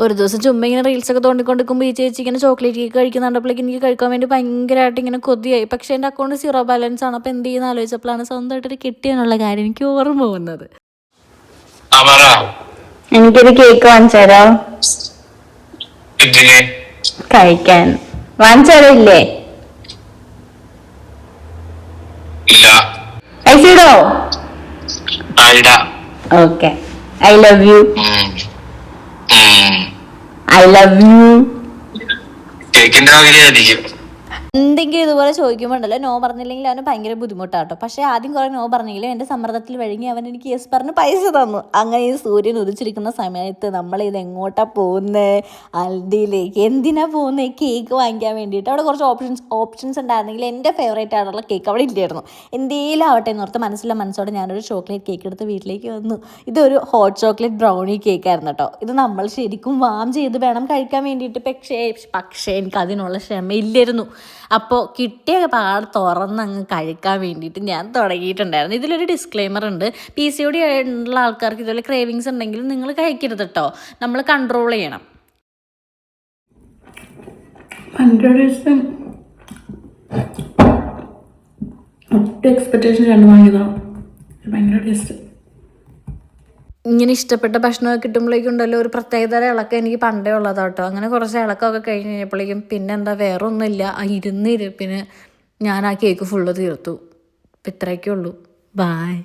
ഒരു ദിവസം ചുമ്മാ ഇങ്ങനെ റീൽസൊക്കെ തോണ്ടിക്കൊണ്ടിരിക്കുമ്പോൾ ഈ ചേച്ചി ഇങ്ങനെ ചോക്ലേറ്റ് കേക്ക് കഴിക്കുന്നുണ്ടപ്പോഴേക്കും എനിക്ക് കഴിക്കാൻ വേണ്ടി ഭയങ്കരമായിട്ട് ഇങ്ങനെ കൊതിയായി. പക്ഷേ എൻ്റെ അക്കൗണ്ട് 0 ബാലൻസ് ആണ്. അപ്പോൾ എന്ത് ചെയ്യുന്ന ആലോചിച്ചപ്പോഴാണ് സ്വന്തമായിട്ടൊരു കിട്ടിയെന്നുള്ള കാര്യം എനിക്ക് ഓർമ്മ പോകുന്നത്. എനിക്കൊരു കേക്ക് വാങ്ങിച്ചു തരോ? കഴിക്കാൻ വാങ്ങിച്ചു തരോ? പൈസ ഇടോ? Okay. I love you. I love you. എന്തെങ്കിലും ഇതുപോലെ ചോദിക്കുമ്പോണ്ടല്ലോ നോ പറഞ്ഞില്ലെങ്കിൽ അവന് ഭയങ്കര ബുദ്ധിമുട്ടാട്ടോ. പക്ഷേ ആദ്യം കുറേ നോ പറഞ്ഞെങ്കിലും എൻ്റെ സമ്മർദ്ദത്തിൽ വഴങ്ങി അവൻ എനിക്ക് യെസ് പറഞ്ഞ് പൈസ തന്നു. അങ്ങനെ ഈ സൂര്യൻ ഉദിച്ചിരിക്കുന്ന സമയത്ത് നമ്മളിത് എങ്ങോട്ടാണ് പോകുന്നത്? അൽഡിയിലേക്ക്. എന്തിനാണ് പോകുന്നത്? കേക്ക് വാങ്ങിക്കാൻ വേണ്ടിയിട്ട്. അവിടെ കുറച്ച് ഓപ്ഷൻസ് ഉണ്ടായിരുന്നെങ്കിൽ എൻ്റെ ഫേവറേറ്റ് ആയിട്ടുള്ള കേക്ക് അവിടെ ഇല്ലായിരുന്നു. എന്തെങ്കിലും ആവട്ടെ എന്ന് ഓർത്ത് മനസ്സോടെ ഞാനൊരു ചോക്ലേറ്റ് കേക്ക് എടുത്ത് വീട്ടിലേക്ക് വന്നു. ഇതൊരു ഹോട്ട് ചോക്ലേറ്റ് ബ്രൗണി കേക്കായിരുന്നു കേട്ടോ. ഇത് നമ്മൾ ശരിക്കും വാം ചെയ്ത് വേണം കഴിക്കാൻ വേണ്ടിയിട്ട്. പക്ഷേ എനിക്ക് അതിനുള്ള ക്ഷമയില്ലായിരുന്നു. അപ്പോൾ കിട്ടിയ പാട് തുറന്നങ്ങ് കഴിക്കാൻ വേണ്ടിയിട്ട് ഞാൻ തുടങ്ങിയിട്ടുണ്ടായിരുന്നു. ഇതിലൊരു ഡിസ്ക്ലെയിമർ ഉണ്ട്. PCOD ഉള്ള ആൾക്കാർക്ക് ഇതുപോലെ ക്രേവിങ്സ് ഉണ്ടെങ്കിലും നിങ്ങൾ കഴിക്കരുത് കേട്ടോ. നമ്മൾ കൺട്രോൾ ചെയ്യണം. ഇങ്ങനെ ഇഷ്ടപ്പെട്ട ഭക്ഷണമൊക്കെ കിട്ടുമ്പോഴേക്കുണ്ടല്ലോ ഒരു പ്രത്യേകതര ഇളക്കം എനിക്ക് പണ്ടേ ഉള്ളതാട്ടോ. അങ്ങനെ കുറച്ച് ഇളക്കമൊക്കെ കഴിഞ്ഞ് കഴിഞ്ഞപ്പോഴേക്കും പിന്നെന്താ വേറെ ഒന്നുമില്ല. ആ ഇരുന്നിരുപ്പിന് ഞാൻ ആ കേക്ക് ഫുള്ള് തീർത്തു. ഇപ്പം ഇത്രയൊക്കെ ഉള്ളൂ. ബായ്.